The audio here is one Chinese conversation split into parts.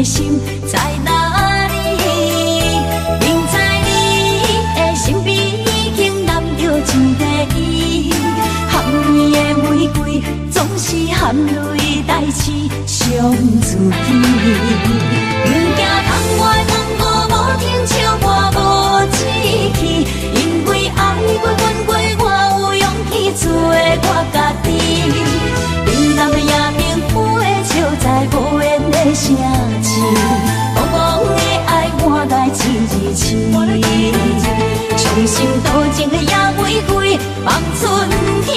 心在哪里？明知你的身边已经揽着一个伊，含泪的玫瑰总是含泪代志上自己。不惊窗外风雨无停笑我无志气，因为爱过阮过，我有勇气做我家己。冷淡的夜明花的笑在无言的声。茫茫的爱换来一字情，伤心多情的野玫瑰望春天。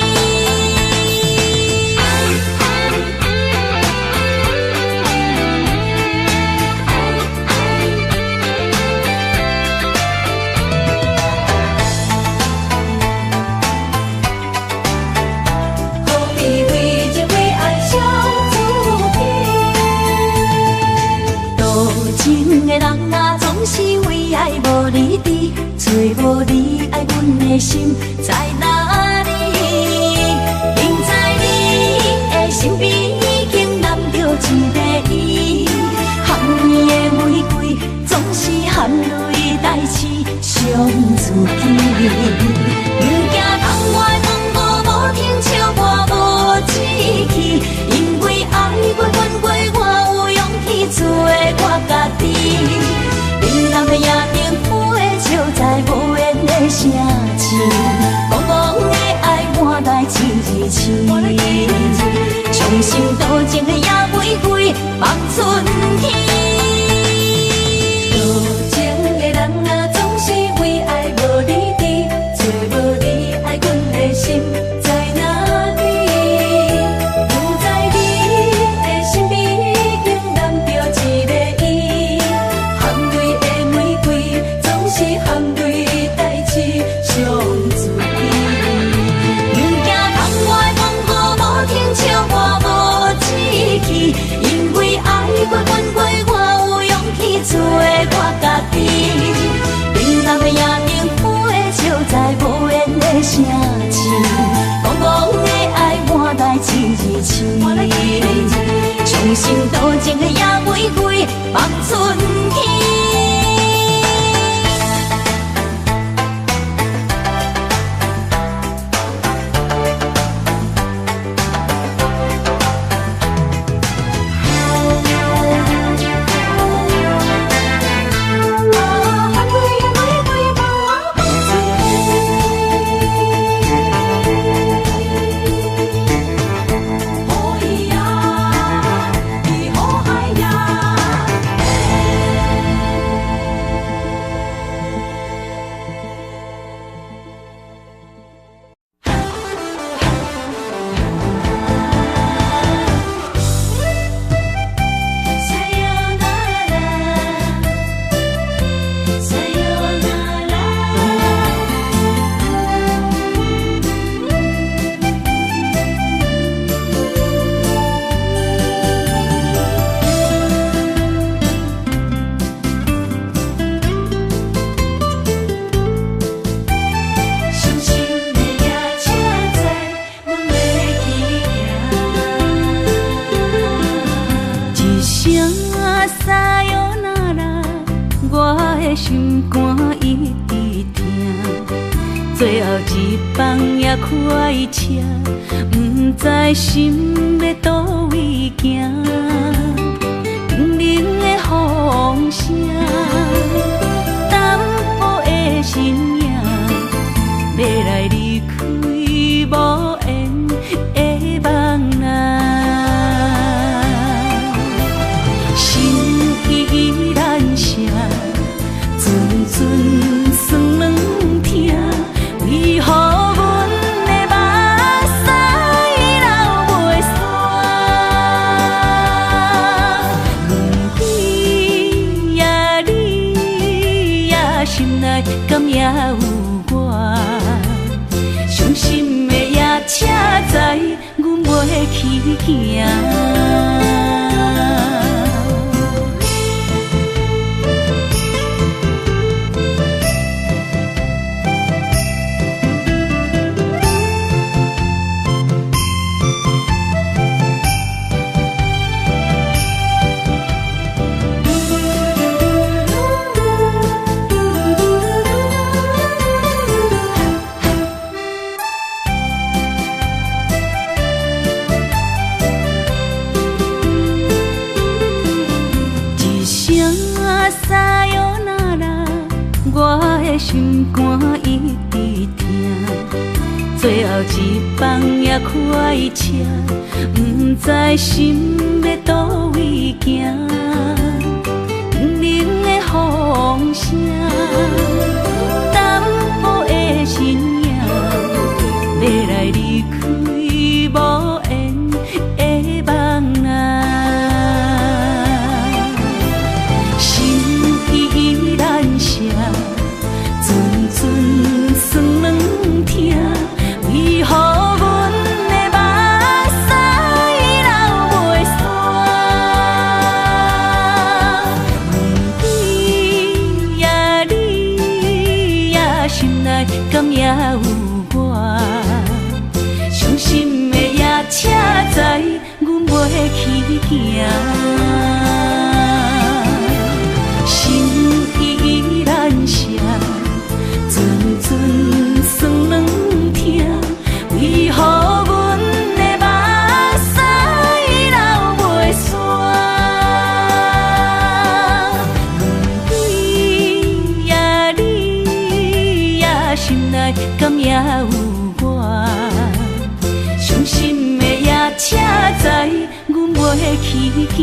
找无你爱阮的心在哪里？明知你的身边已经揽着一个伊，含泪的玫瑰总是含泪代志上自己。不惊窗外风雨无停笑我无志气，因为爱过阮过，我有勇气做我家己。冷淡的夜明花的笑在无言的声气，茫茫的爱换来一字情，伤心多情的野玫瑰望春天。多情的人啊，总是为爱无你伫，找无你爱阮的心在哪里？不知你的身边已经揽着一个伊，含泪的玫瑰总是含泪代志上自己。不惊窗外风雨无停笑我无志气，因为爱过阮过，我有勇气做我家己。冷淡的夜明花的笑在无言的声气，茫茫的爱换来一字情，伤心多情的野玫瑰望春天。心肝一直疼，最后一放也开车，不知心要倒位行。冷冷的风声，淡薄的身影，要来离开无缘的梦啊，心依然声。阵酸软疼，为何阮的目屎流袂煞？去行。心肝一直疼，最后一放也开车，不知心要倒位行。冷冷的风声，淡薄的身影，要来离开无缘的梦啊。心依然舍。阵酸软疼，为何阮的目屎流袂煞？问你呀，心内敢也有我？伤心的夜车载，阮袂去行。心依然舍。阵酸软疼，为何阮的目屎流袂煞？问你呀，心内敢也有我？伤心的夜车载，阮袂去行。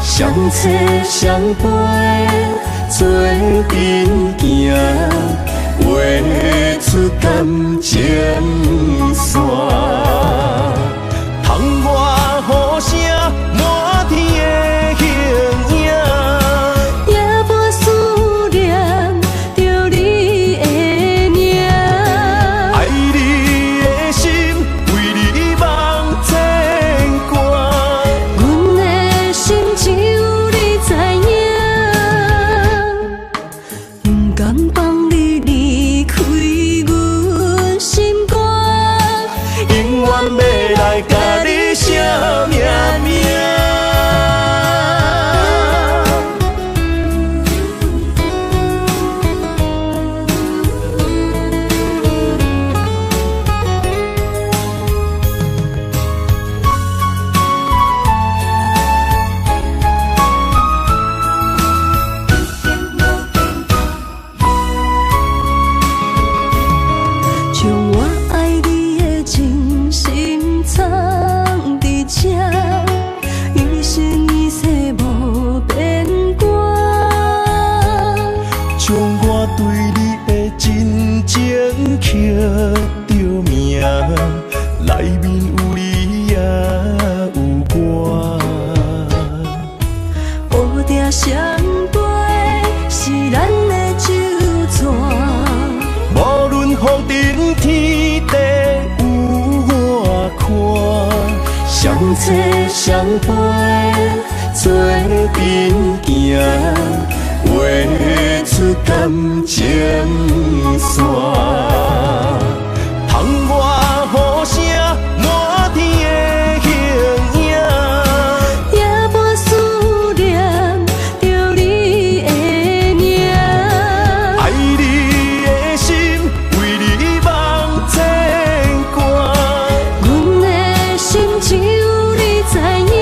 相册相陪，做阵行，画出感情线。窗外雨声，满天的形影，夜半思念着你的名。爱你的心，为你梦牵挂。阮的心只有你知影，不甘放你离开阮心肝。切相陪，做阵行，画出感情线。窗外雨声，满天的形影。夜半思念着你的名，爱你的心，为你梦牵挂。阮的心只有你知影，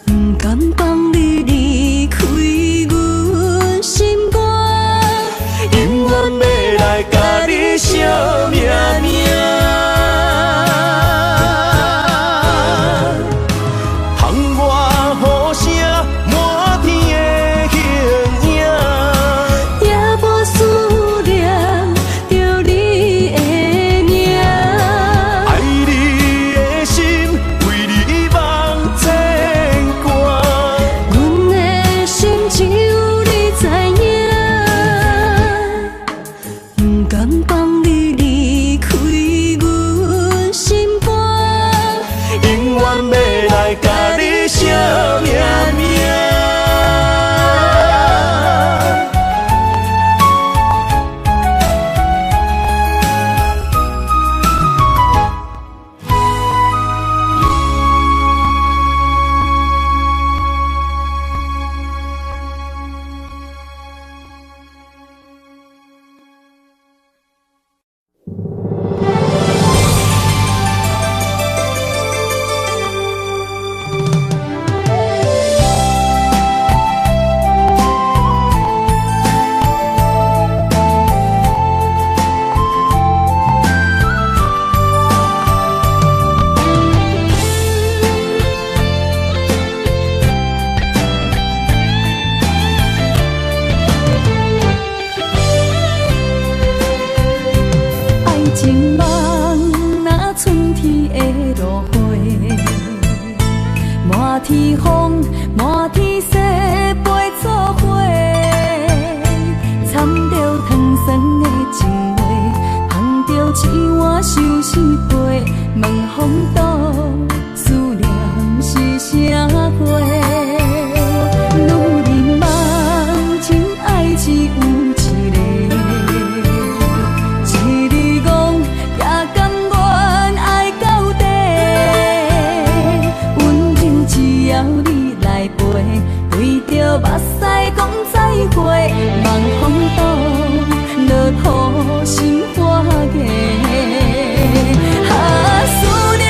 不甘放你离开阮心肝，永远要来甲你惜命命。窗外雨声，满天的形影。夜半思念着你的名，爱你的心，为你梦牵挂。阮的心只有你知影，不甘放你离开阮心肝，永远要来甲你惜命命。爱情梦若春天的落花，满天风，满天雪，陪做伙，掺着糖酸的情话，捧着一碗相思杯，问风度思念是啥货？女人梦情爱只有一个。一日讲也甘愿爱到底，温情只要你来陪，对着目屎讲再会，望风度落雨心肝硬。思念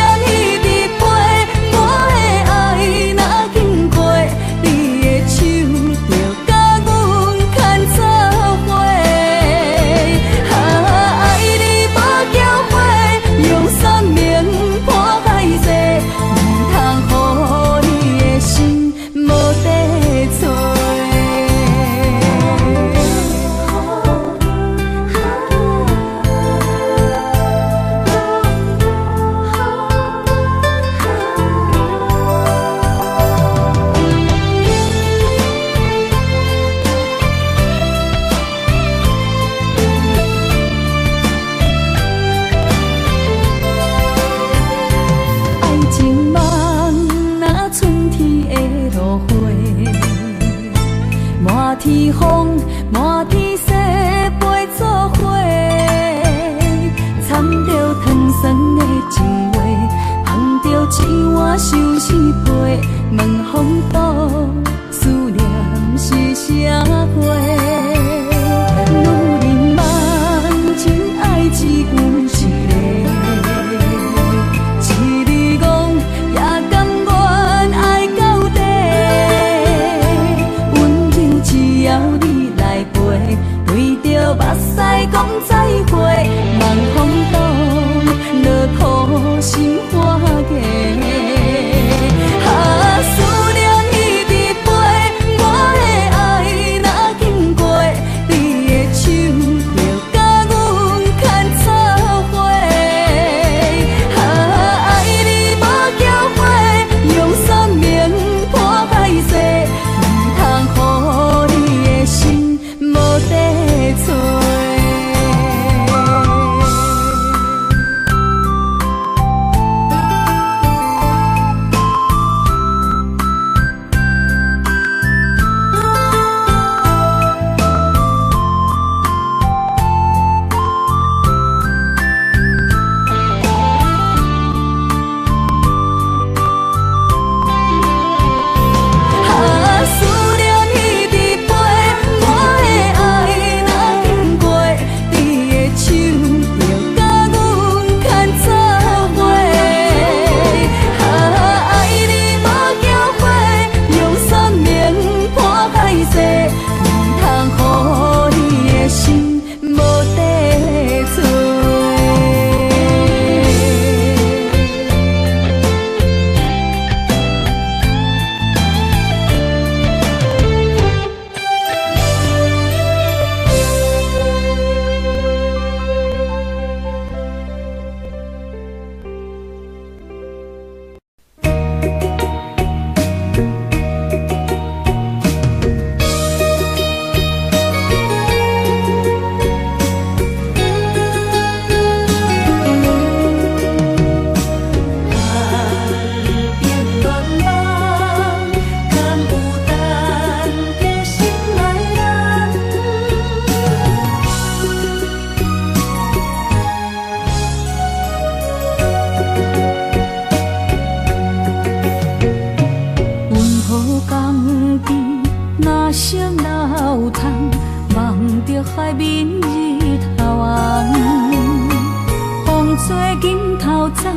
做金头鬃，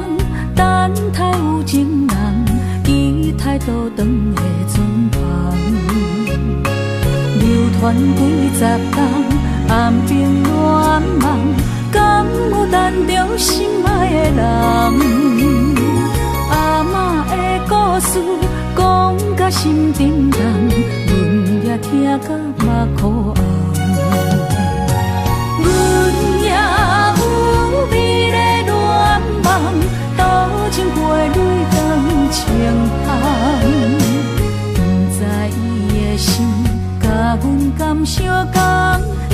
等待有情人，期待倒转的船旁。流传几十冬，暗兵乱梦，敢有等着心爱的人？阿嬷的故事讲甲心沉重，阮也听甲目眶红。阮也有美丽恋梦，多情陪泪光情风。不知伊的心甲阮敢相共，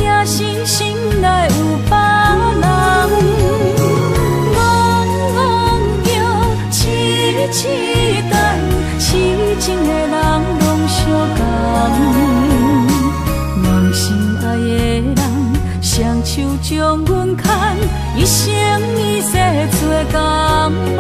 也是心内有别人。痴等，痴情的人拢相共，梦心爱的人，双手将阮牵，一生一世做共梦。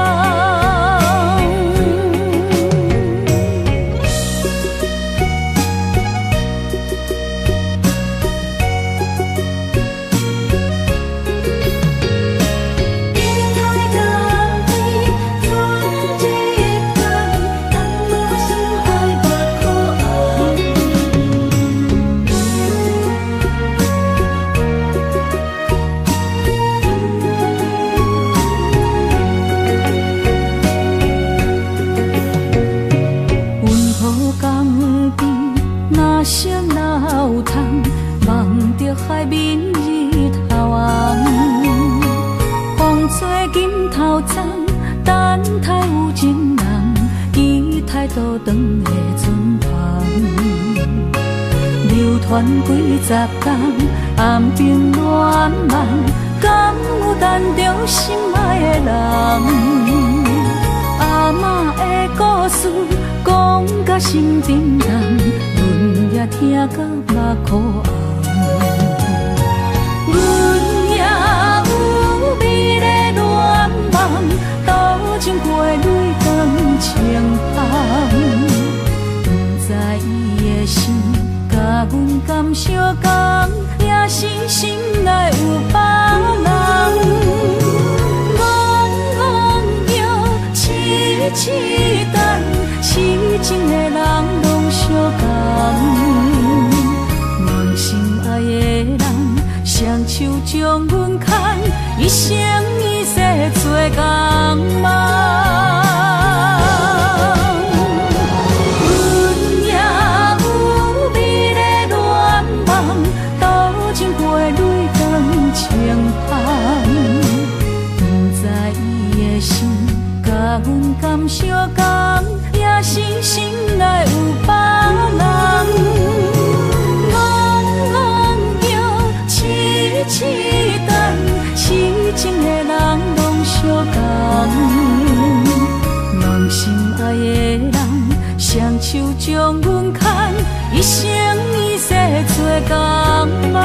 海面日头红，风吹金头鬃，等待有情人，期待倒转的船旁。流传几十冬，暗兵乱梦，敢有等着心爱的人？阿嬷的故事讲甲心沉重，阮也听甲目眶红。阮也有美丽恋梦，多情陪泪光情风。不知伊的心甲阮敢相共，也是心内有别人。戆摇痴等，痴情的人拢相共。梦心爱的人，双手将阮牵，一生一世做共梦。阮也有美丽恋梦，多情陪泪光情风。不知伊的心甲阮敢相共，也是心内有别人。痴等，痴情的人拢相共。梦心爱的人，双手将阮牵，一生一世做共梦。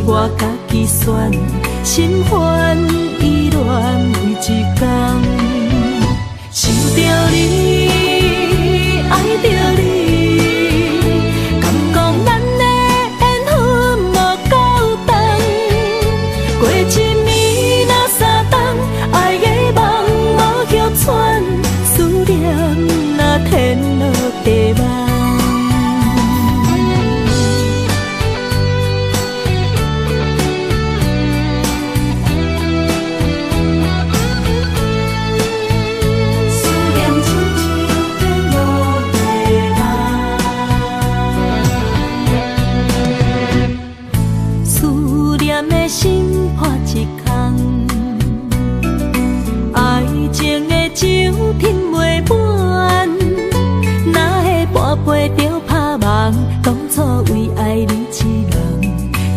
我家己选，心烦意乱每一天，想着你，爱着你，敢讲咱的缘分无够长，过一暝若三冬，爱的梦无休喘，思品袂满，哪会半杯着拍梦？当初为爱你一人，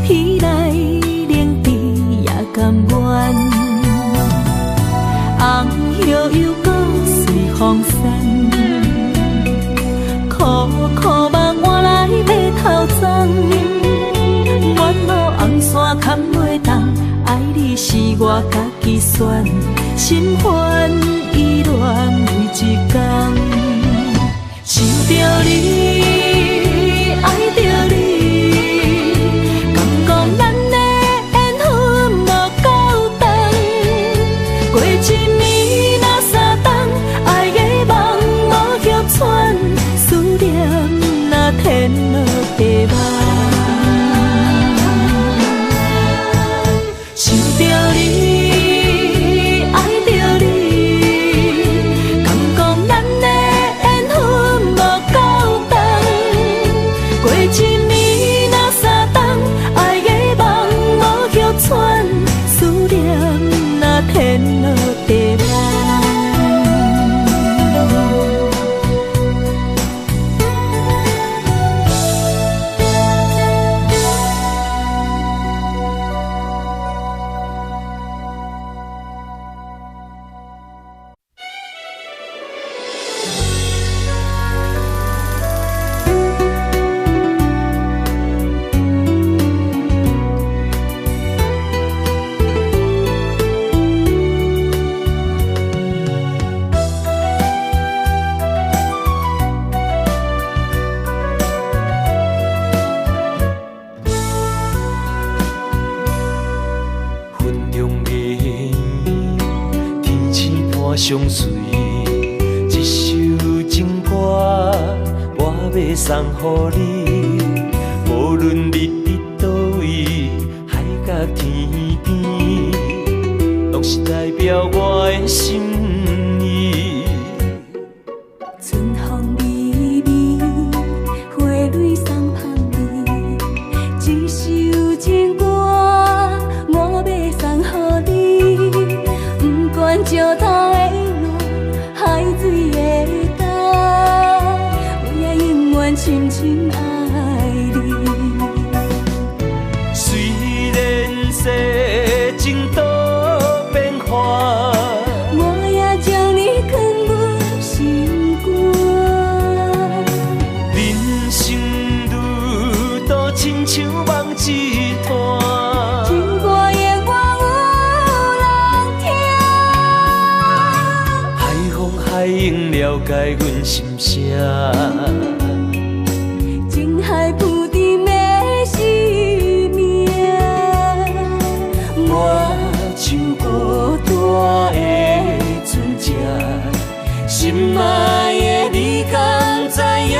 天来冷滴也甘愿。红叶又搁随风散，苦苦梦换来马头鬃。远路红线牵袂动，爱你是我家己选，心烦意乱每一天。想着你，爱着你，敢讲咱的缘分无够长？过一暝若三冬，爱的梦无歇喘，思念若天落地网。想着你，爱着你，敢讲咱的缘分无够长？过一暝若三冬，爱的梦无歇喘，思念若天落地网。相随，一首情歌我要送予你。无论你伫倒位，海角天边，拢是代表我的心意。春风微微，花蕊送香味，一首情歌我要送予你。不管石头的路，海水的干，我也永远深深爱你。虽然世情多变化，我也将你藏入心肝。人生路途亲像梦一段，情歌永远有人听。海风海涌了解阮心声。情海浮沉的生命，我像孤单的船只，心爱的你敢知影？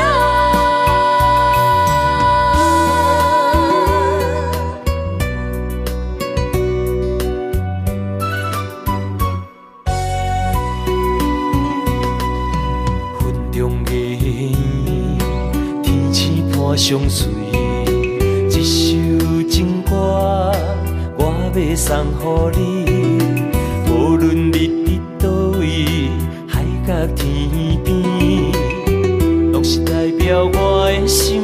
云中月圆，天星伴相随，一首情歌我要送予你。无论你伫倒位，海角天边，拢是代表我的心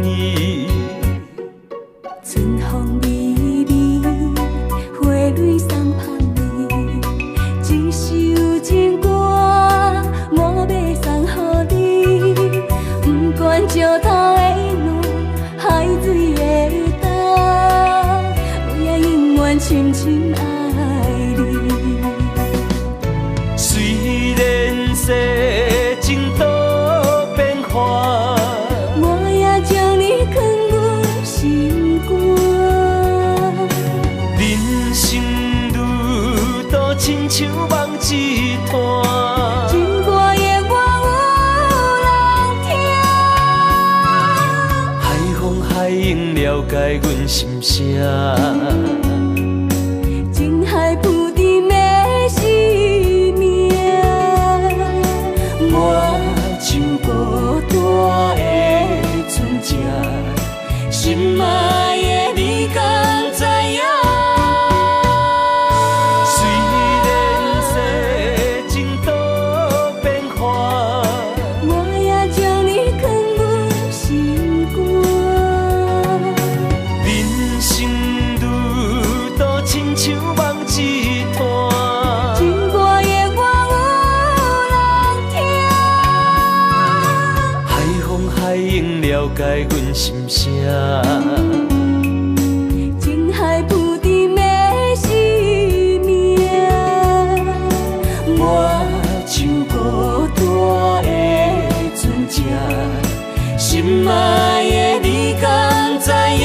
意。春风微微，花蕊送香味，一首情歌我要送予你。不管石头的路，海水的干，我也永远深深爱你。虽然世情多变化，我也将你藏入心肝。人生路途亲像梦一段，情歌永远有人听。海风海涌了解阮心声。情海浮沉的生命，我像孤单的船只，心爱的你敢知影？虽然世情多解阮心声。情海浮沉的生命，我像孤单的船只，心爱的你敢知影？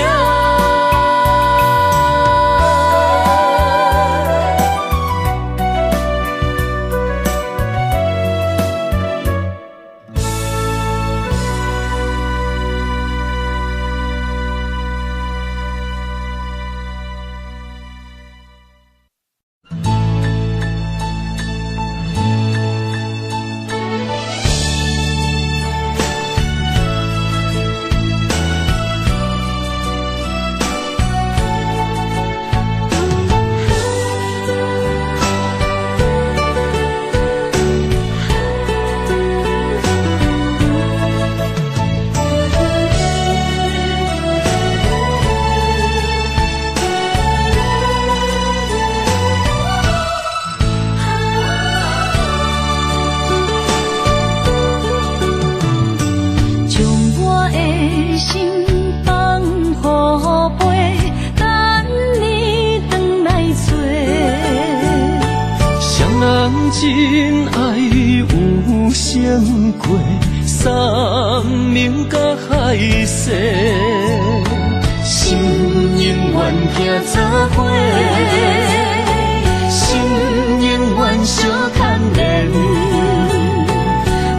真爱有成过，三明甲海誓，心永远行作伙，心永远相牵连，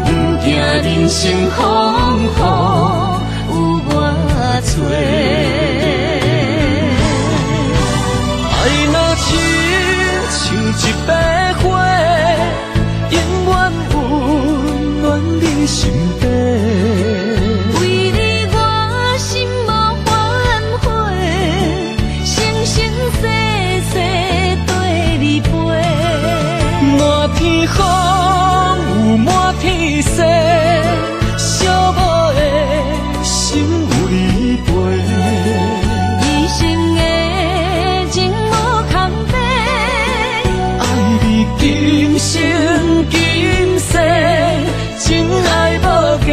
不惊人生风雨有我找。爱若亲像一杯花，永远温暖你身边。为你我心无反悔，生生世世跟你陪。满天风有满天雪，寂寞的心有你陪。一生的情无空白，爱你今生今世，真爱无价。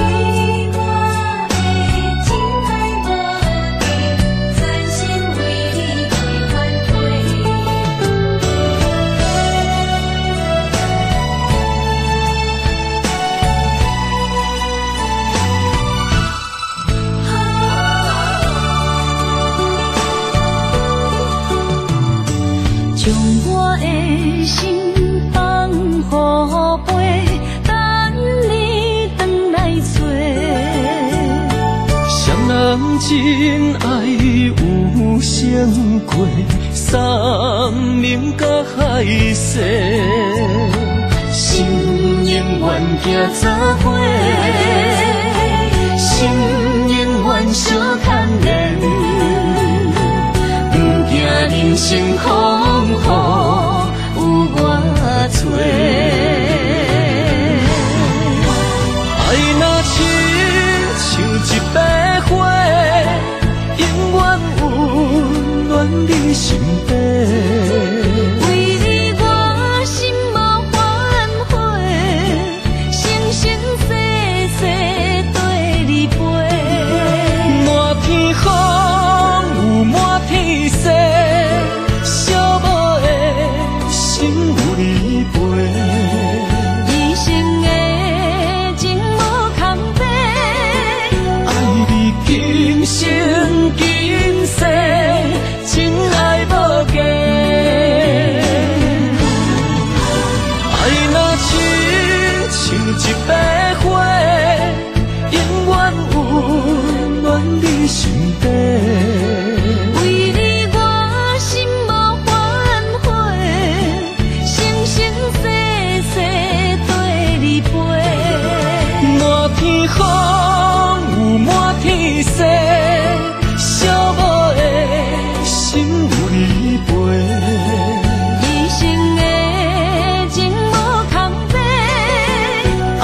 你我的情爱无价，全心为你去款退。将我的心放乎飞，等你回来找。双人真爱有成过，三明甲海誓，心永远行作伙，心永远相牵连，不惊人生风雨有我找。爱若亲像一杯花，永远温暖你身边。为你我心无反悔，生生世世跟你陪。满天风有满天雪，寂寞的心有你陪。一生的情无空白，爱你今生今世，真爱无价。爱若亲像一杯花，永远温暖你身边。为你我心无反悔，生生世世跟你陪。满天风有满天雪，寂寞的心有你陪。一生的情无空白，爱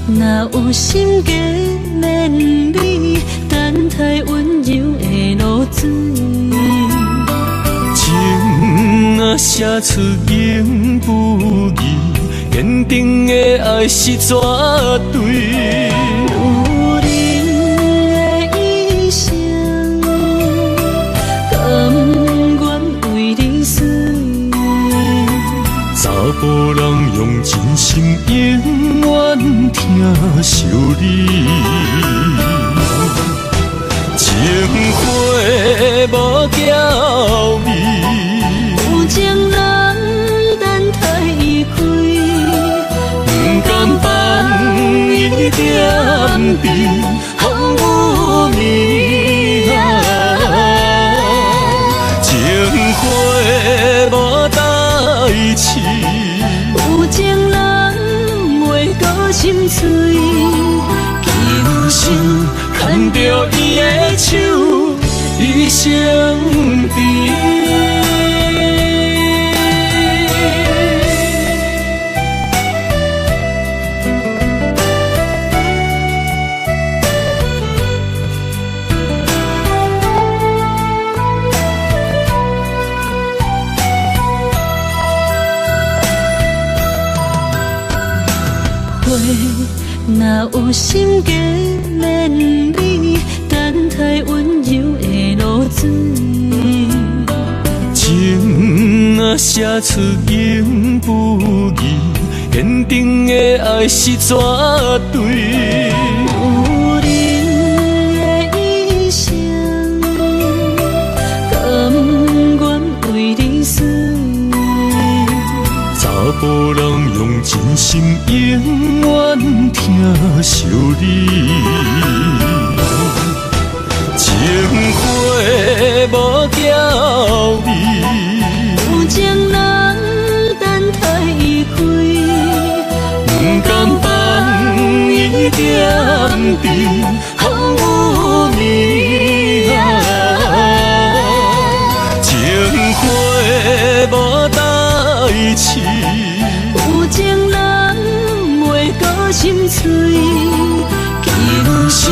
若有心计连理，等待温柔的露水。情若写出永不移，坚定的爱是绝对。有你的一生，甘愿为你死。查甫人用真心永远疼惜你，情花无娇味，有情人等待伊开，不甘放一点滴，风雨暝情花无代志。有情人袂过心碎，今生牵着伊的手，一生甜。若有心计连理，等待温柔的露水。情若写出永不移，坚定的爱是绝对。有你的一生，甘愿为你死。查甫人用真心永远疼惜你，情花无娇味，有情人等待伊开，不甘放一点滴，风雨暝情花无代志。有情人袂过心碎，今生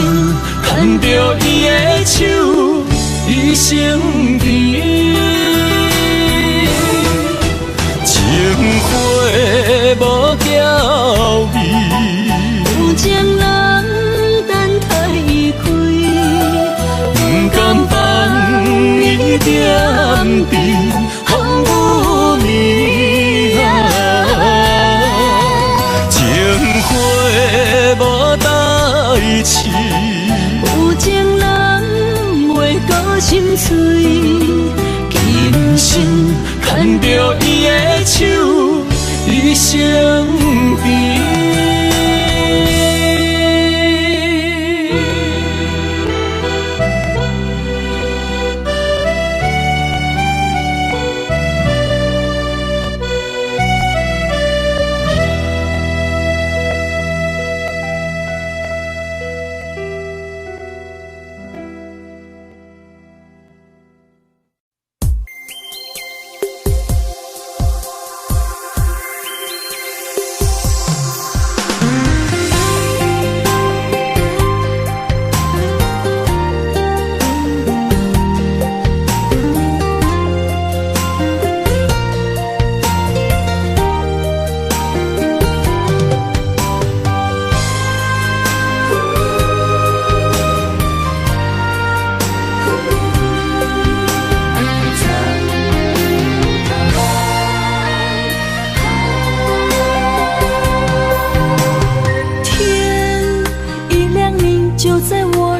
牵着伊的手，一生甜。情花无娇味，有情人等待伊开，不甘放一点滴，风雨暝情花无代志。有情人袂过心碎，今生牵着伊的手，一生甜。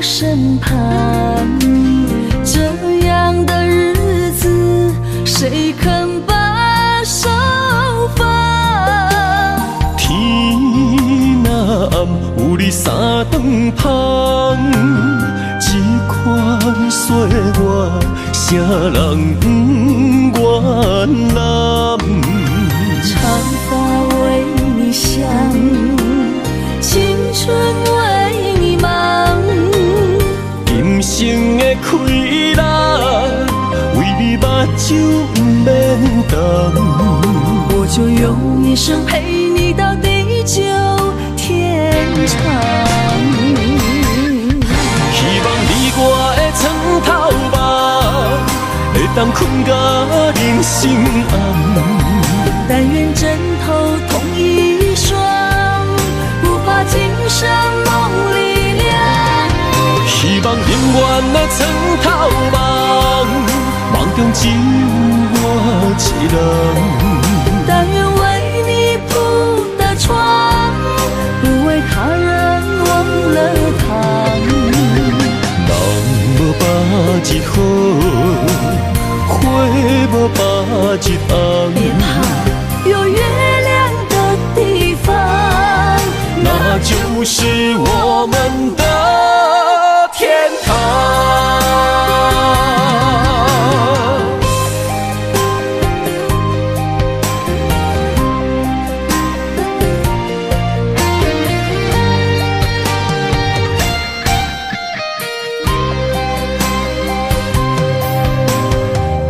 身旁，这样的日子谁肯把手放？天若暗，有你三顿香，这款岁月，谁人不愿揽？长发为你香，青春为你忙。今生的快乐，为你目睭不免干。我就用一生陪你到地久当困甲人生暗。但愿枕头同一双，不怕今生梦里凉。希望永远的床头梦，梦中只有我一人。但愿为你铺的床，不为他人忘了躺。人无百日好，花无百日红。别怕。有月亮的地方，那就是我们的天堂。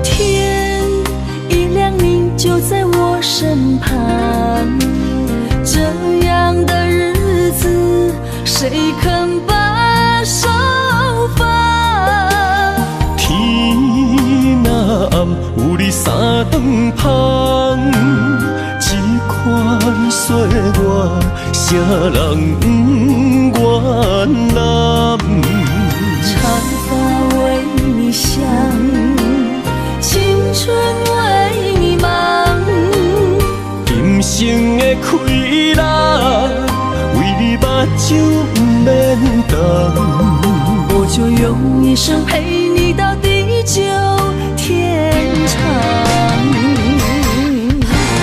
天一亮，你就在我身旁，这样的日子谁肯把手放？天若暗，有你三顿芳，这款岁月，谁人不愿揽？长发为你香，青春为你忙。今生的快乐，为你目睭不免动。我就用一生陪你到地久天长。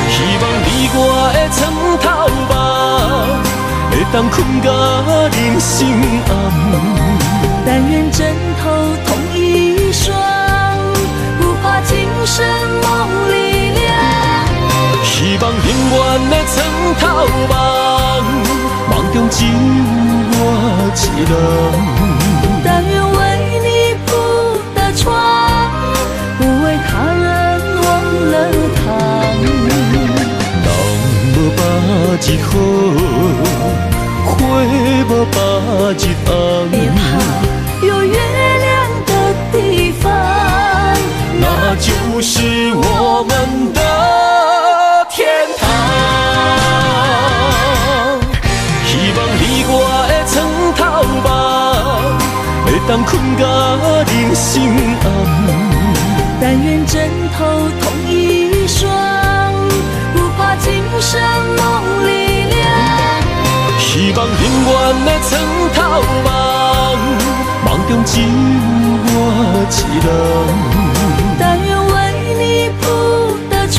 希望你我的床头梦，会当困甲人生暗。但愿枕头同一双，不怕今生梦里凉。希望永远的床头梦，梦中只有我一人。但愿为你铺的床，不为他人忘了躺。人无百日好，花无百日红。别怕，有月亮的地方，那就是我们的天堂。希望你我的床头梦，会当困甲人生暗。但愿枕头同一双，不怕今生梦里凉。希望永远的床头梦，梦中只有我一人。但愿为你铺的床，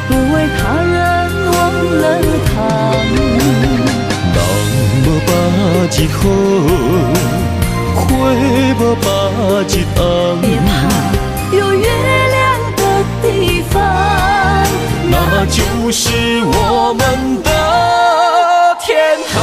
不为他人忘了躺。人无百日好，花无百日红。别怕，有月亮的地方，那就是我们的天堂。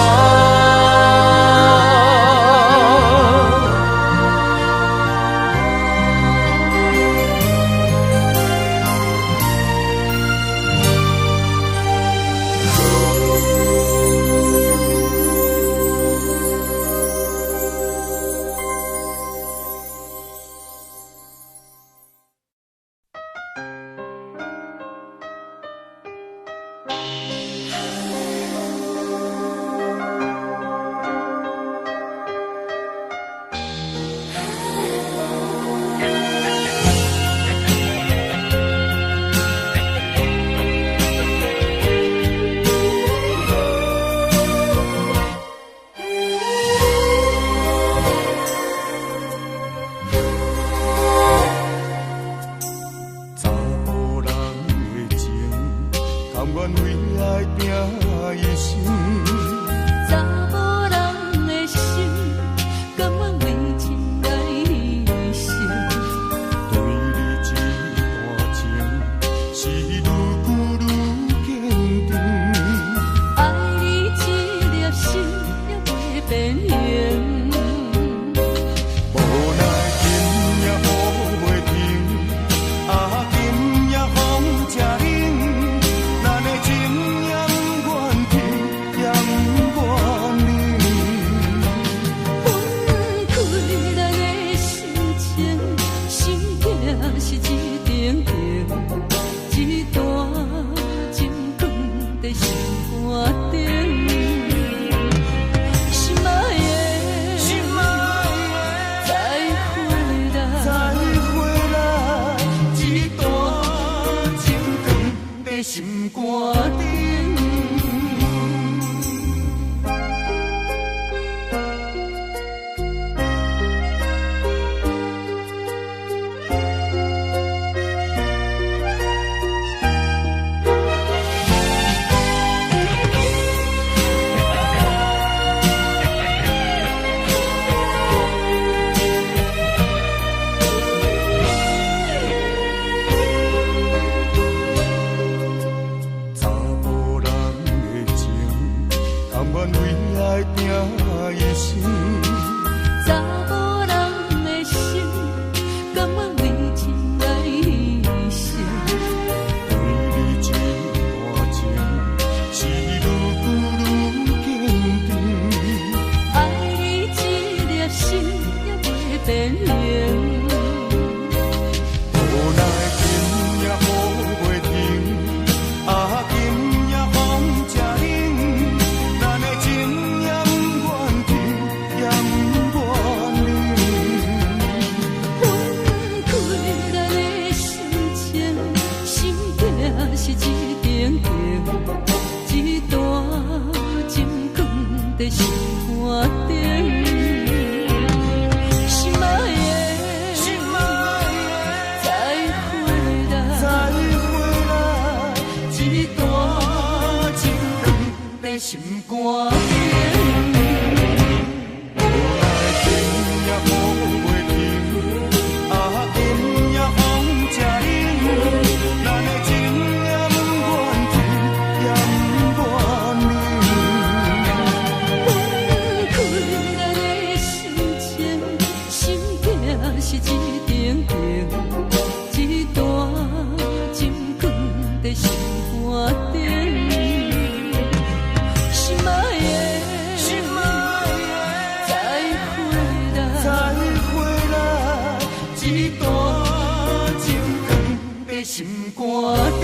在心肝顶。心肝顶，无奈天也雨袂停，今夜风正冷，咱的情也不愿停，也不愿冷。困咱的心情，心境是一顶顶，一段情放在心肝顶。心肝顶。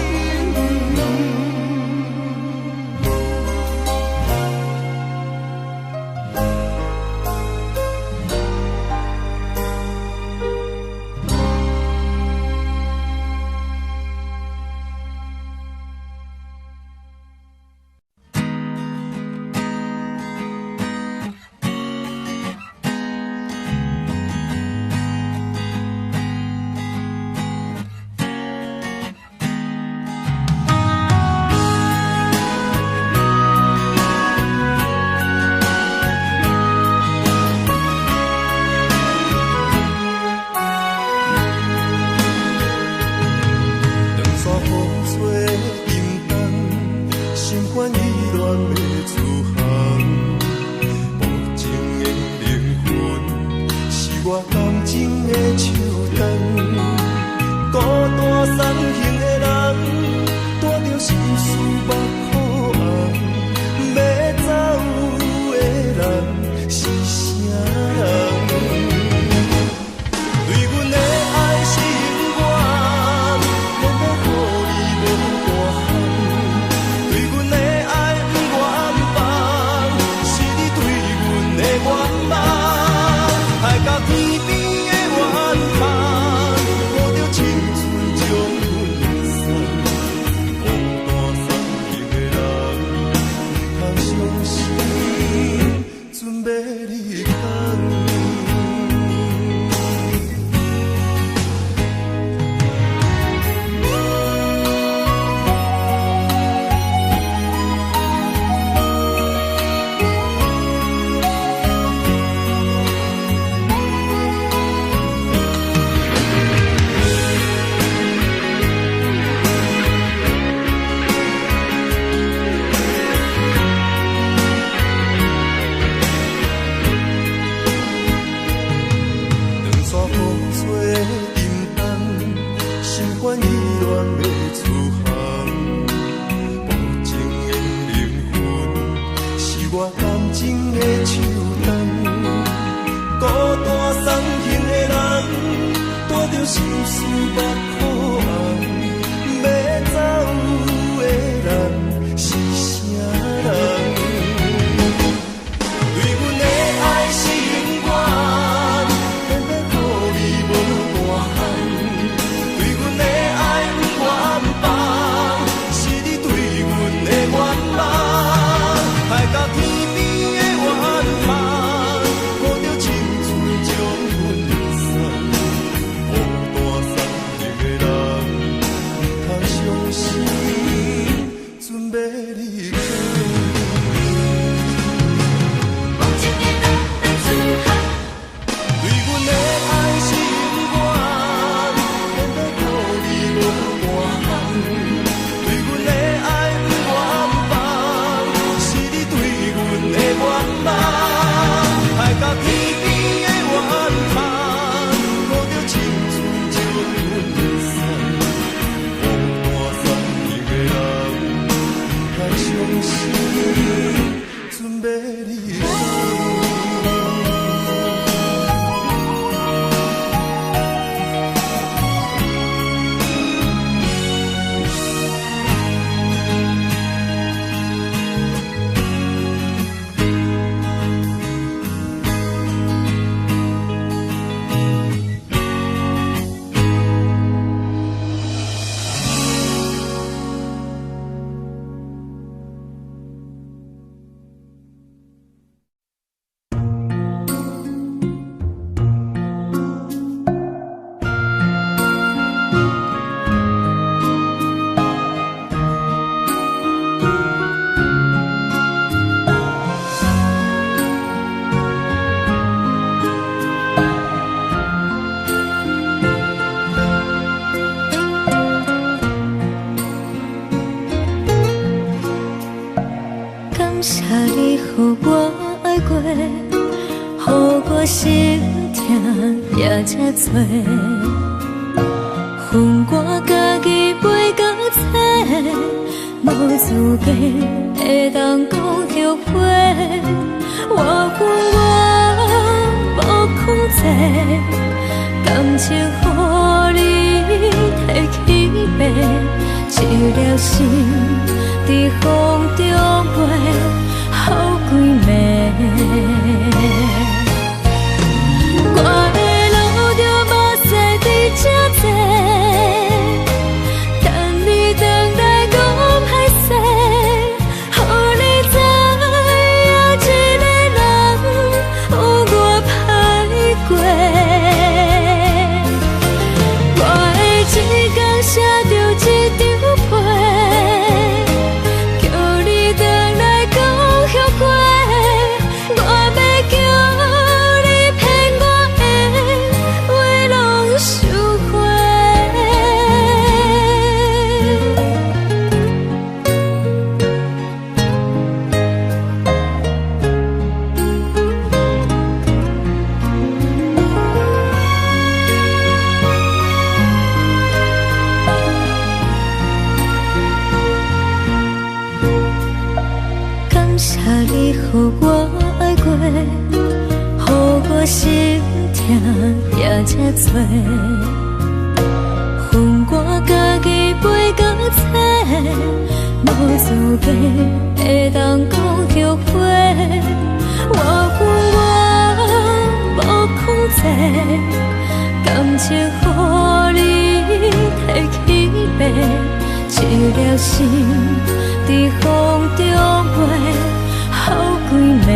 对阮的爱不愿放，是谢你，予我爱过，予我心痛也这多。恨我家己袂到切，无资格会当讲后悔。我无控制，感情予你提起飞，一粒心在风中飞，好几暝。我的路着目屎在这多，等你回来讲歹势，予你知影一个人有我歹过。我的一天写着一张被，叫你回来讲后悔。我要叫你骗我的话拢收回。感谢你，予我爱过，予我心痛也这多。恨我家己袂到切，无资格会当讲后悔。我无控制，感情予你提起飞，一粒心在风中飞，好几暝。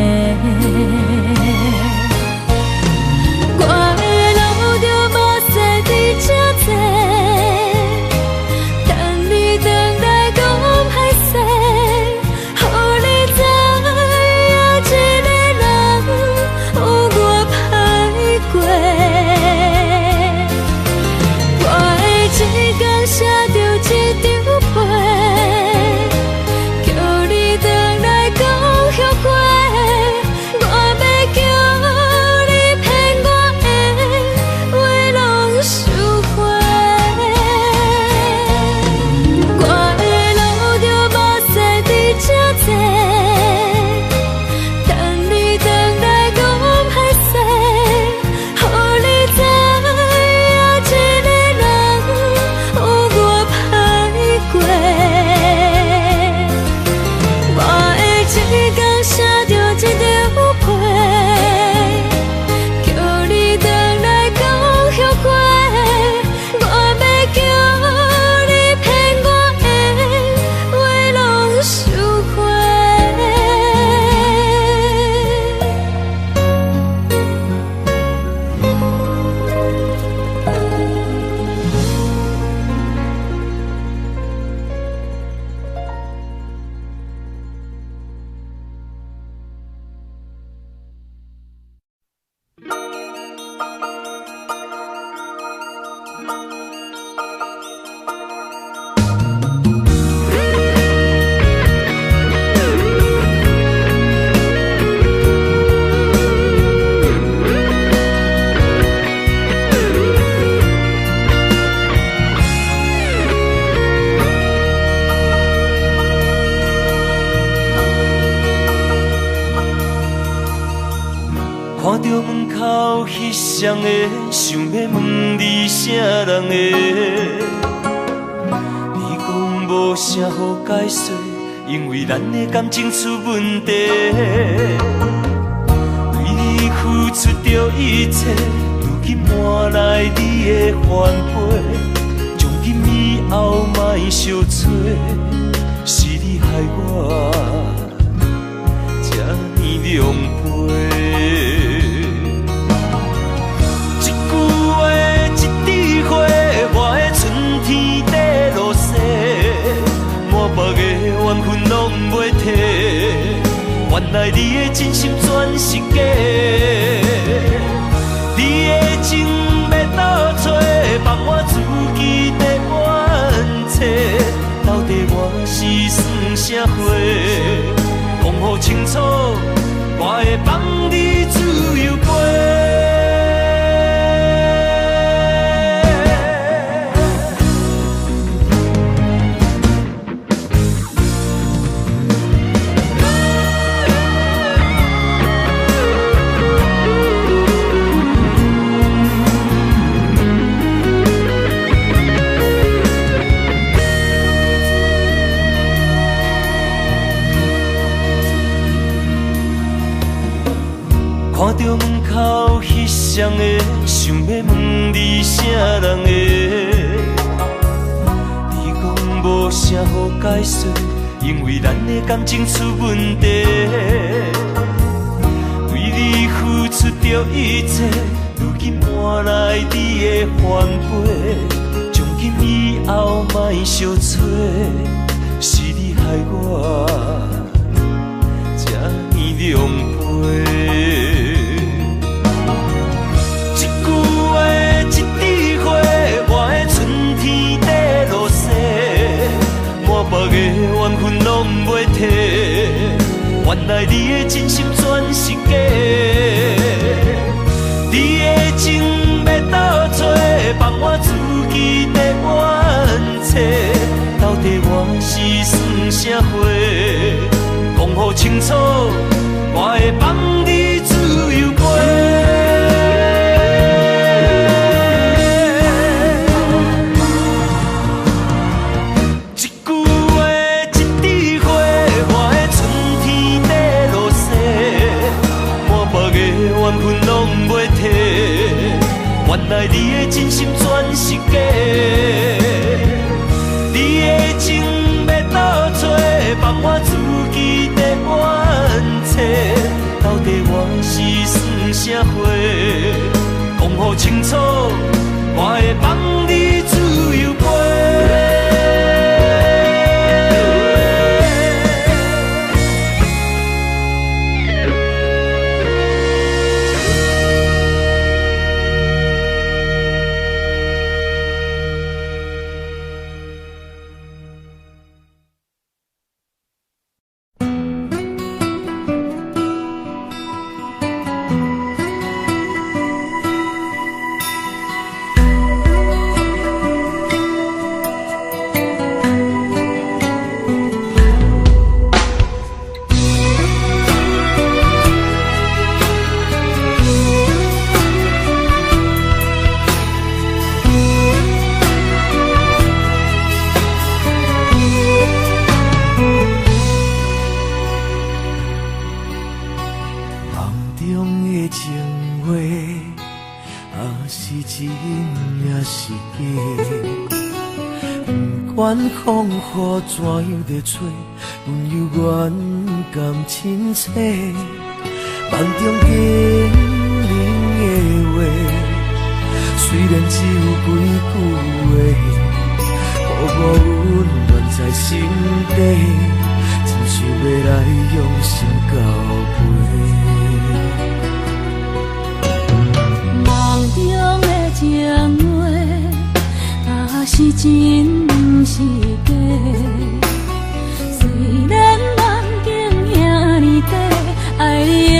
我的路着目屎在这多，等你回来讲歹势，予你知影一个人有我歹过。我的一天写着一张被，叫你回来讲后悔。我要叫你骗我的话拢收回。我的路着目屎在这多，等你回来讲歹势，予你知影一个人有我歹过。我的一天写着一张被，叫你回来讲后悔。我要叫你骗我的话拢收回。看到门口迄双的，想要问你啥人的？你讲无啥好解释，因为咱的感情出问题。为你付出着一切，如今换来你的反背。从今以后莫相找，是你害我这呢狼狽。我的春天在落雪，满腹的怨恨拢袂褪。原来你的真心全是假，你的情要倒找，放我自己在怨切。到底我是算啥货？讲好清楚，我会放你自由飞。看到门口彼双的，想要问你啥人的？你讲无啥好解释，因为咱的感情出问题。为你付出着一切，如今换来你的反背。从今以后莫相找，是你害我这呢狼狈。缘分拢袂退，原来你的真心全是假。你的情要倒找，放我自己在冤切。到底我是算啥货？讲好清楚，我会放你自由飞。原来你的真心全是假，你的情要倒找，放我自己在冤切。到底我是算啥货？讲好清楚，我会放你自由飞。风雨怎样在吹，温柔远甘亲切，梦中经人的话，虽然只有几句话，予我温暖在心底，真想要来用心交陪。梦中的情话，是真不是假。虽然梦境遐尼短，爱你永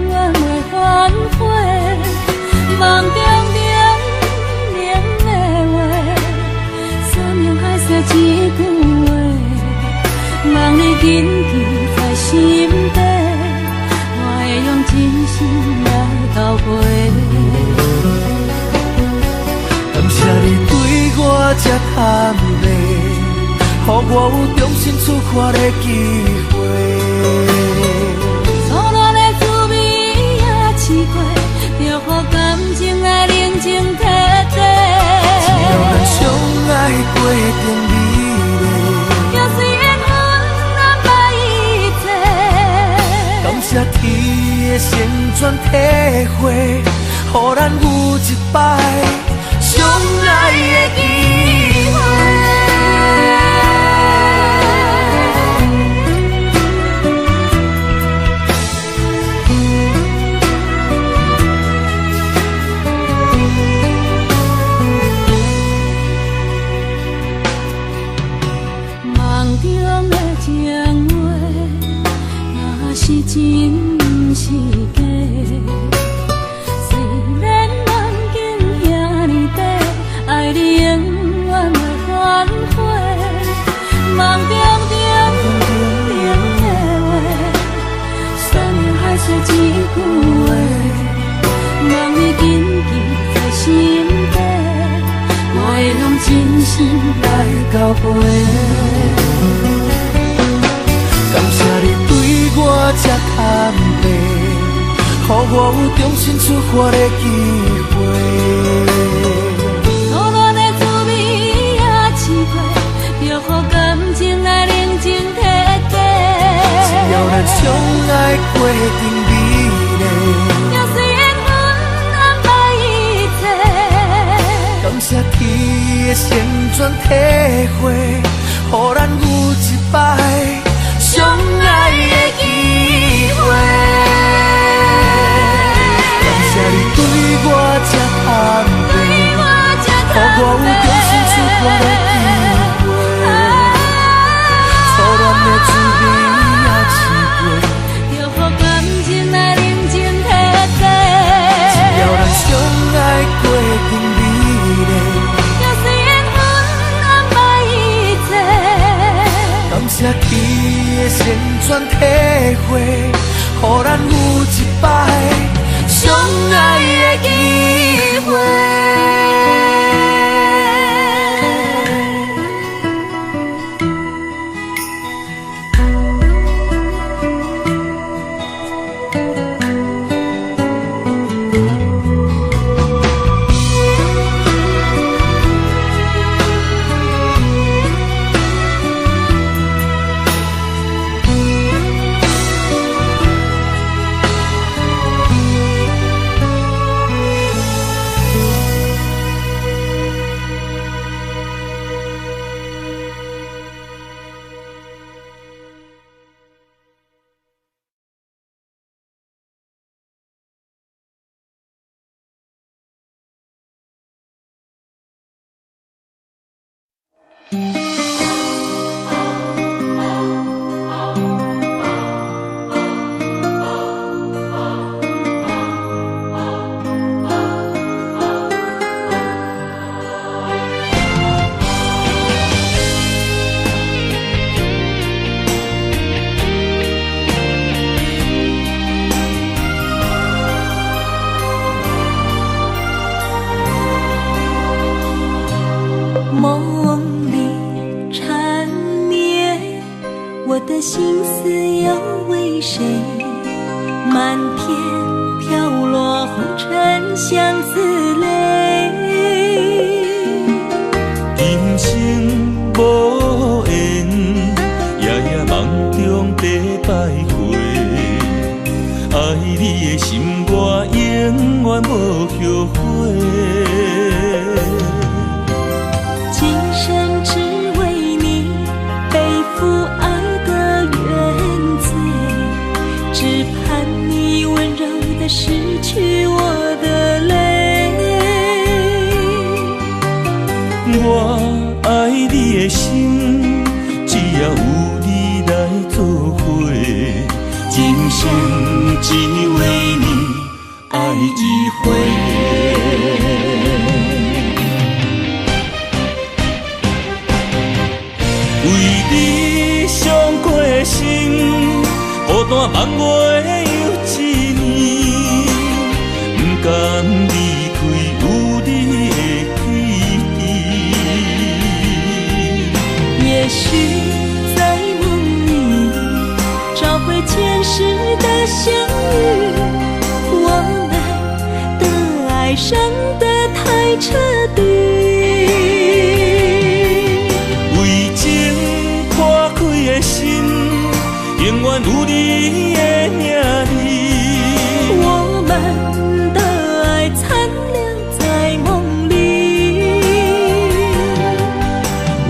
远袂反悔。梦中冷的话，山盟海誓一句话，望你紧记在心底，我会用真心来交陪。感谢你对我这坦白，予我有重新出发的机会。错乱的滋味也试过，就予感情来冷静体体。只要咱相爱过程美丽，就虽然阮难把一切。感谢天的先转体会，予咱有一摆相爱的机会。梦中的情话，花。感谢你对我这坦白，予我有重新出发的机会。苦恋的滋味也试过，就予感情来冷静体贴。只要咱相爱过程美丽，要随缘分安排一切。感谢天的旋转体会，予咱有一摆相爱的机会。感谢你对我这坦白，予我有重新出发的机会。初恋的滋味也试过，就予感情来冷静体贴。只要咱相爱过程美丽，要随缘分安排一切。感谢天的旋转体会，予咱有一摆相爱的机会。梦里缠绵，我的心思要为谁？漫天飘落红尘相思泪。人生无缘，夜夜梦中在徘徊。爱你的心，我永远无后悔。今生只为你背负爱的原罪，只盼你温柔地拭去我的泪。我爱你的心，只要有你来作伙，今生只为你爱一回。为你伤过心，孤单梦袂又一年，不甘离开有你的记忆。也许在梦里找回前世的相遇，我们的爱伤得太彻底。永远有你的名字，我们的爱残留在梦里，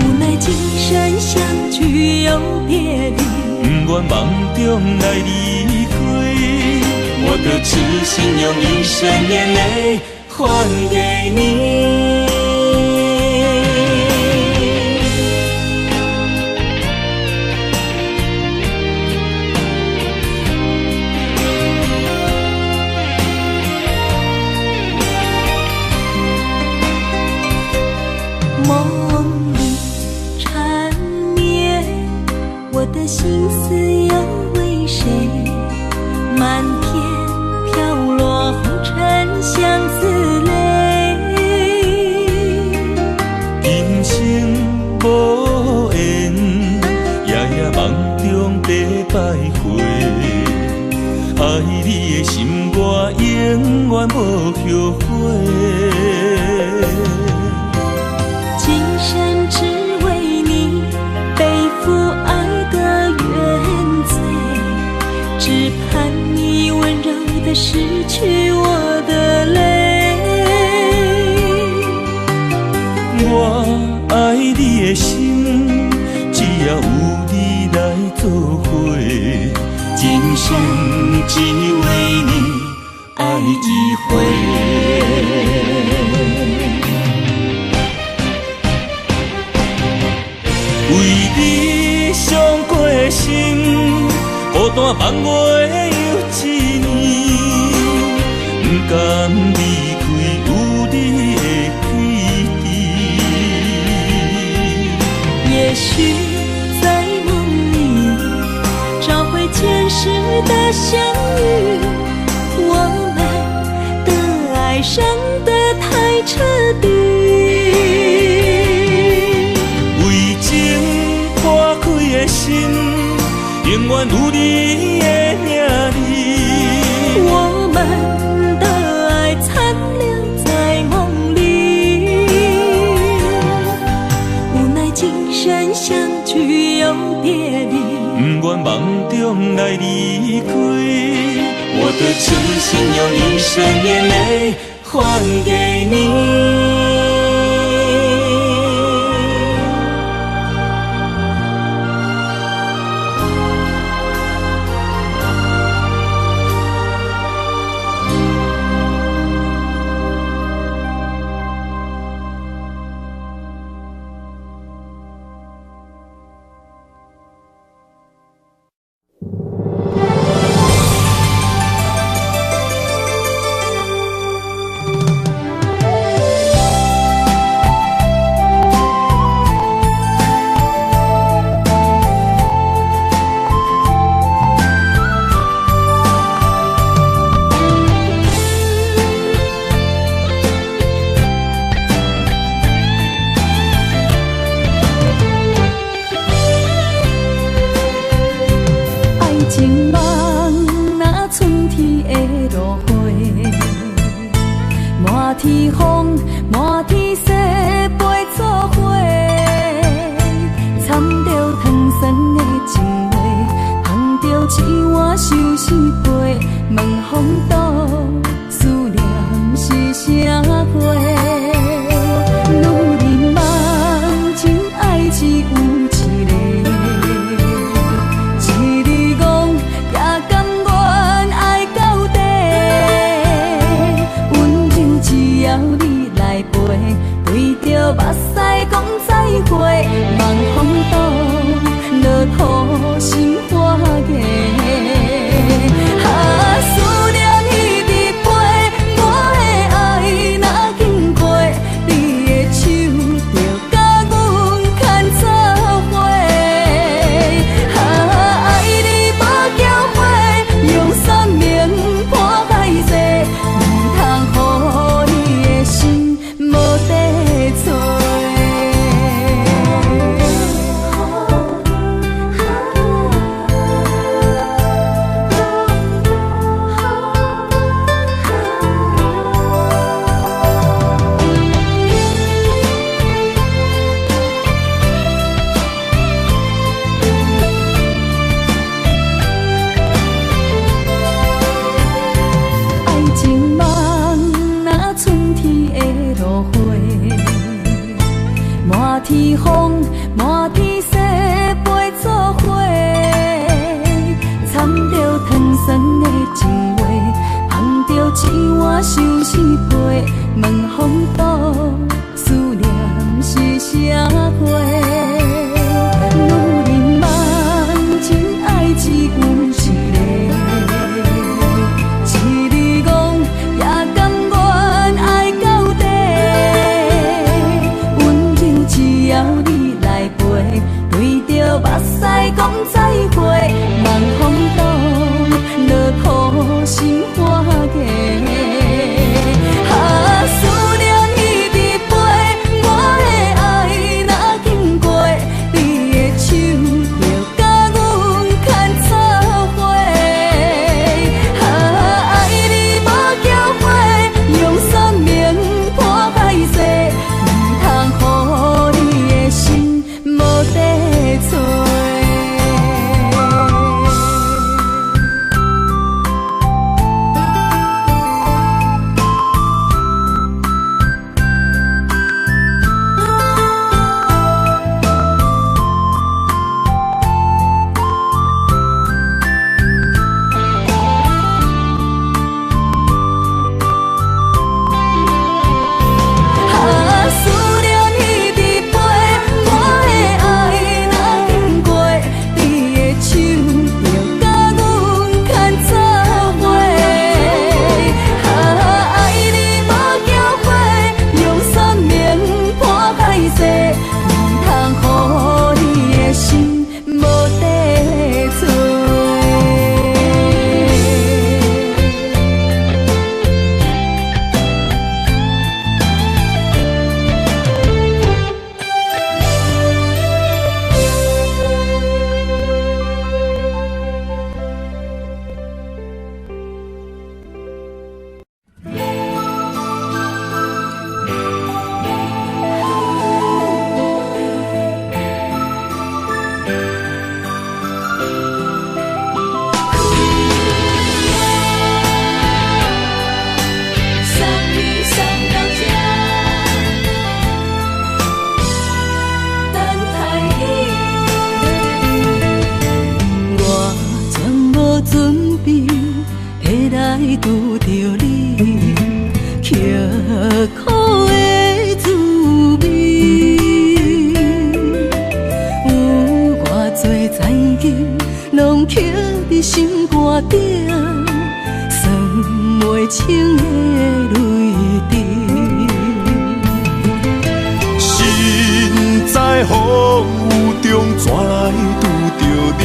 无奈今生相聚又别离，不愿梦中来离开，我的痴心用一生眼泪还给你。梦里缠绵，我的心思要为谁？漫天飘落红尘相思泪。人生无在徘徊。爱你的心，我永远无后悔。今生只为你背负爱的原罪，只盼你温柔地拭去我的泪。我爱你的心，只要有你来作伙，今生只为你爱一回。为你伤过的心，孤单万月又一年，不甘离开有你的记忆。也许在梦里找回前世的相遇，我们的爱伤得太彻底。为情破开的心，永远有你的名字。我们的爱残留在梦里，无奈今生相聚又别离，不愿梦中来离开。我的痴心用一生眼泪还给你。情梦若春天的落花，满天风，满天雪，陪作伙，掺着糖酸的情话，捧着一碗相思杯，问风度思念是啥货？女人梦情爱只有一个。对着目屎讲再会，望风度落土心花芽。思念一直陪，我的爱若经过，你的手就甲阮牵做伙。爱你无交会，用生命破海誓，唔通予你的心无地找。爱情梦若春天的落花，满天风，满天雪，陪作伙，掺着糖酸的情话，捧着一碗相思杯，问风度思念是啥货？女人梦情爱只有一个。目屎讲再会，望风度落土心花芽。拄着你，刻苦的滋味。有偌多残金，拢刻伫心肝顶，算袂清的泪滴。心在风雨中，怎来拄着你？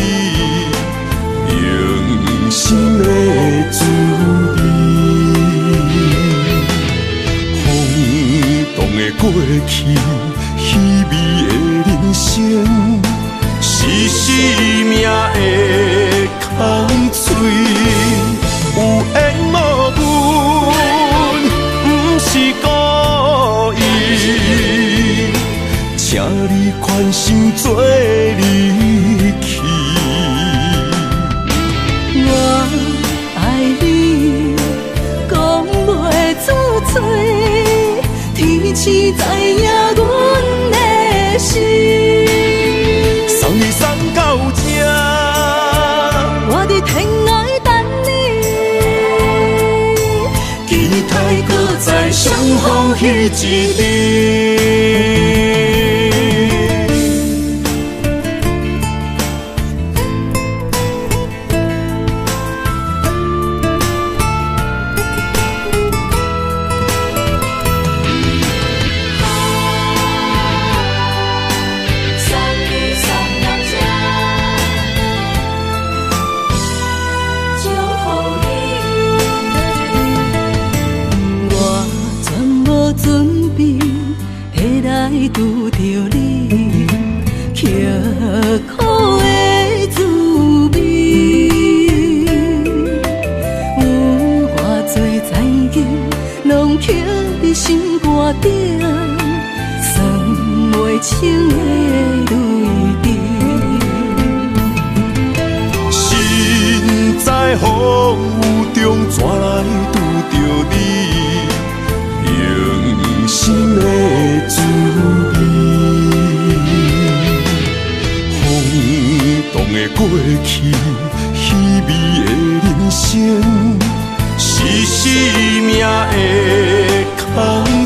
用心的滋味，风动的过去，稀微的人生，是生命的空嘴，有缘无分，不是故意，请你宽心做离去。我爱你，讲袂出嘴，天赐知影阮的心。送你送到这，我伫天涯等你，期待搁再相逢彼一日。拄着你，刻苦的滋味。有偌多残金，拢刻伫心肝顶，算袂清的泪滴。心在风雨中，怎来拄着你？用心的滋味，风动的过去，稀微的人生，是生命的空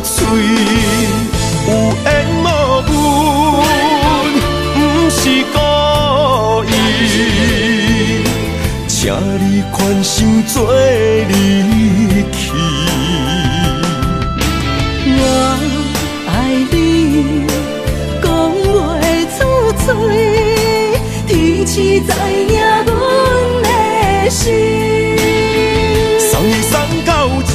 嘴，有缘无分，不是故意，请你宽心做离去。我爱你，讲袂出嘴，天赐知影阮的心。送你送到这，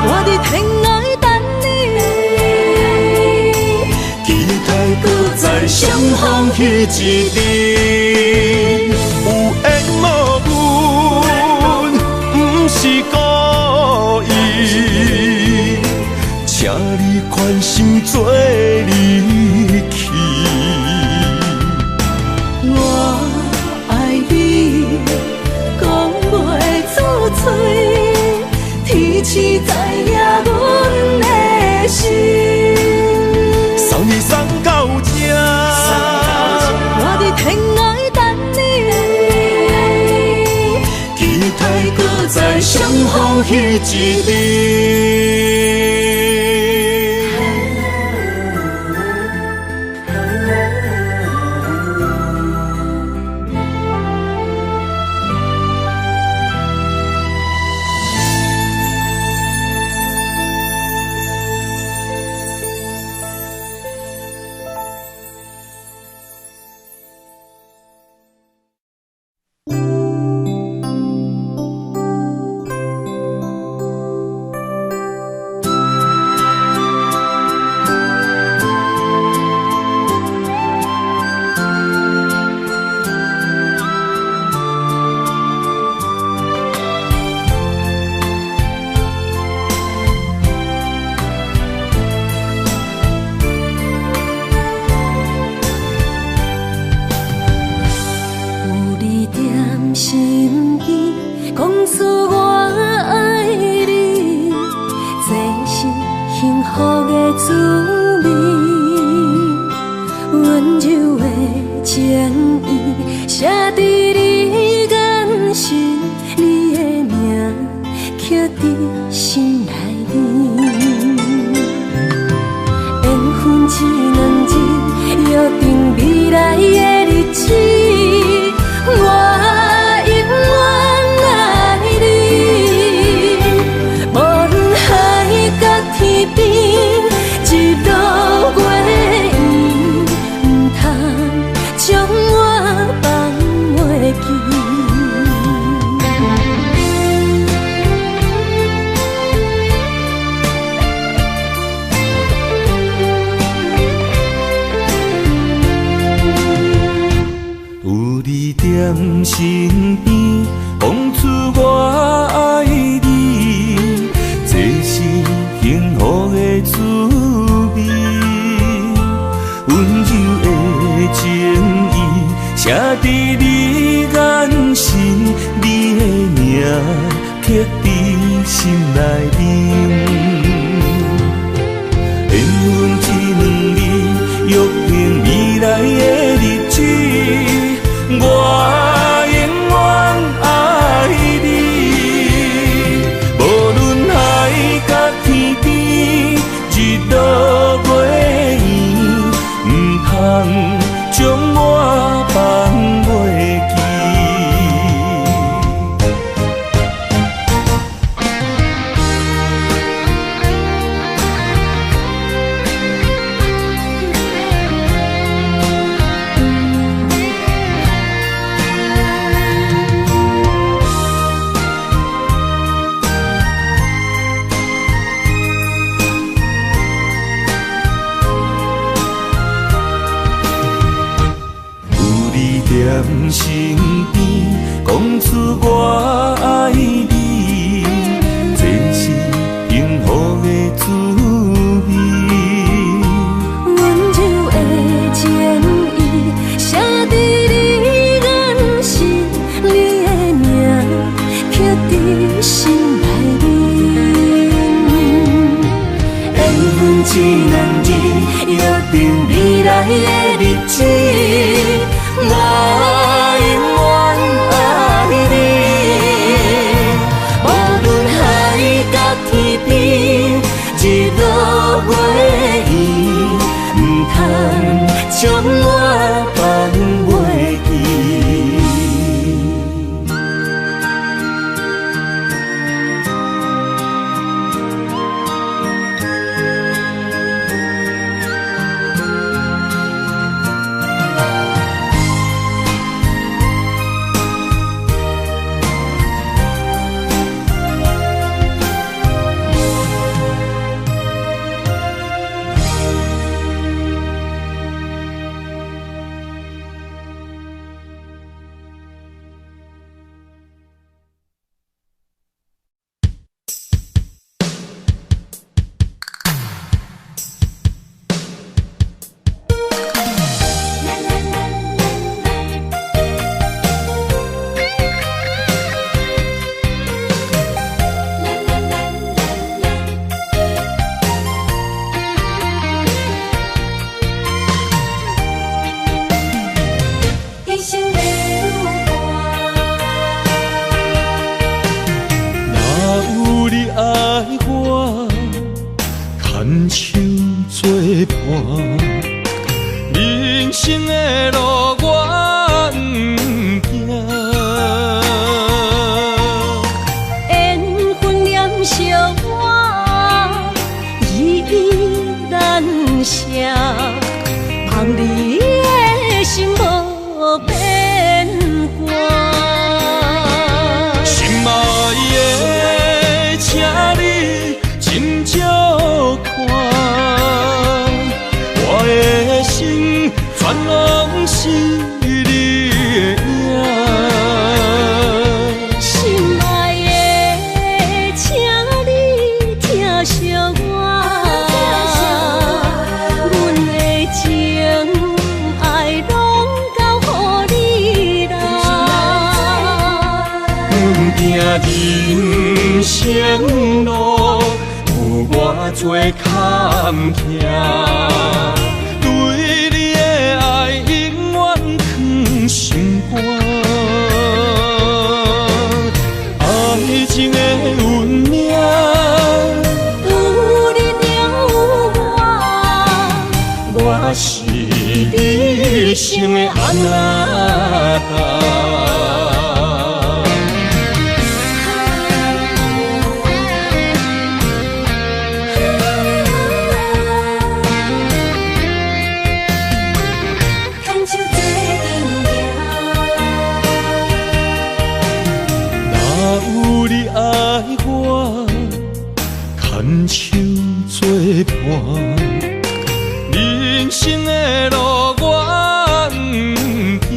我伫天涯等你，期待搁再相逢彼一日。有缘无分，不是故意，请你宽心做离去。我爱你，讲袂出嘴，天赐知影阮的心。送你送到这，我伫天涯等你，期待搁再相逢彼一日。情意写伫你眼神，你的身边，讲出我爱你，这是幸福的滋味。温柔的情意写在你眼神，你的名刻在心内面。缘分一两字，约定未来的日子，我永远爱你。无论海角天边，日落月圆，不通将我放袂记。在身边，讲出我爱你，这是幸福的滋味。温柔的情意写在你眼神，你的名刻在心内面。缘分一两字，约定未来的日子。我永远爱你，无论海角天边，日落月圆，不通将我放袂记。牵手作伴，人生的路我不惊。缘分念相我，依依难舍，望你的心无变卦。心爱的，请你真少看，我的心全拢是你的影。心爱的，请你疼惜我，阮的情爱拢交予你啦。阮行人生路。我做坎坷，对你的爱永远藏心肝。爱情的运命，有你有我，我是你生的安那达。牵手作伴，人生的路我不惊。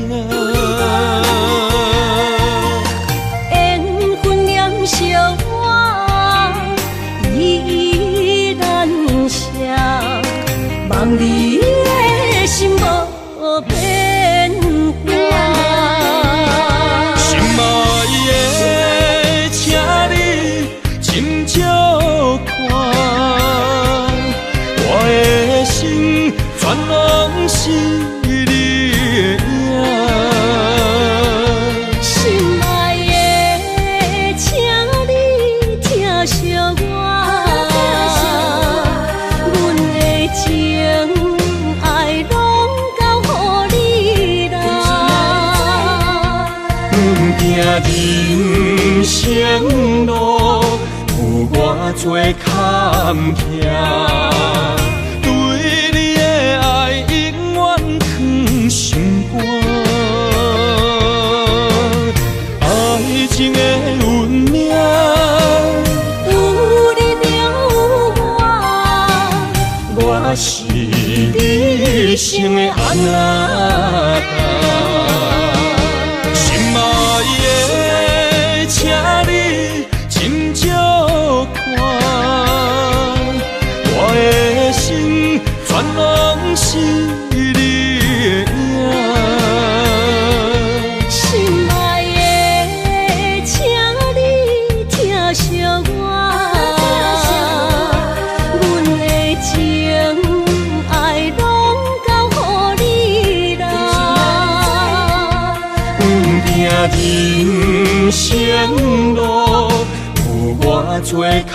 你的影。心爱的，请你疼惜我，阮的情爱拢交予你啦。行人生路有偌多坎坷，对你的爱永远藏心肝。爱情的运命，有你就有我，我是你生的安那心爱的，请你斟酌看，我的心全拢是你的影。心爱的，请你疼惜我，阮的情爱拢交予你啦。行人生路有偌多坎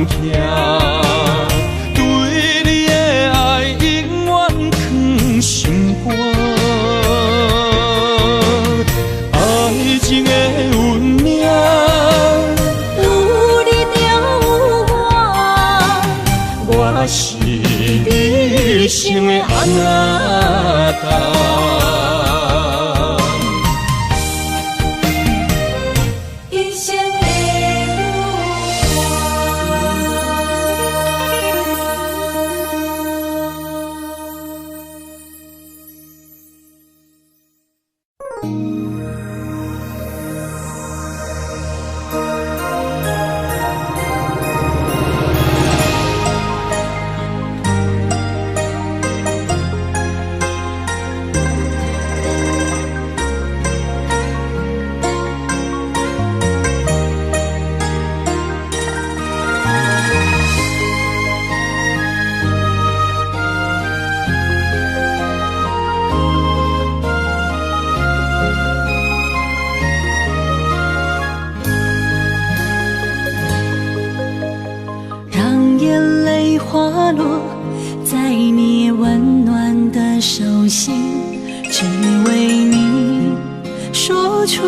坷，对你的爱永远藏心肝。爱情的运命，有你就有我，我是你生的安那一生的让眼泪滑落在你温暖的手心，只为你说出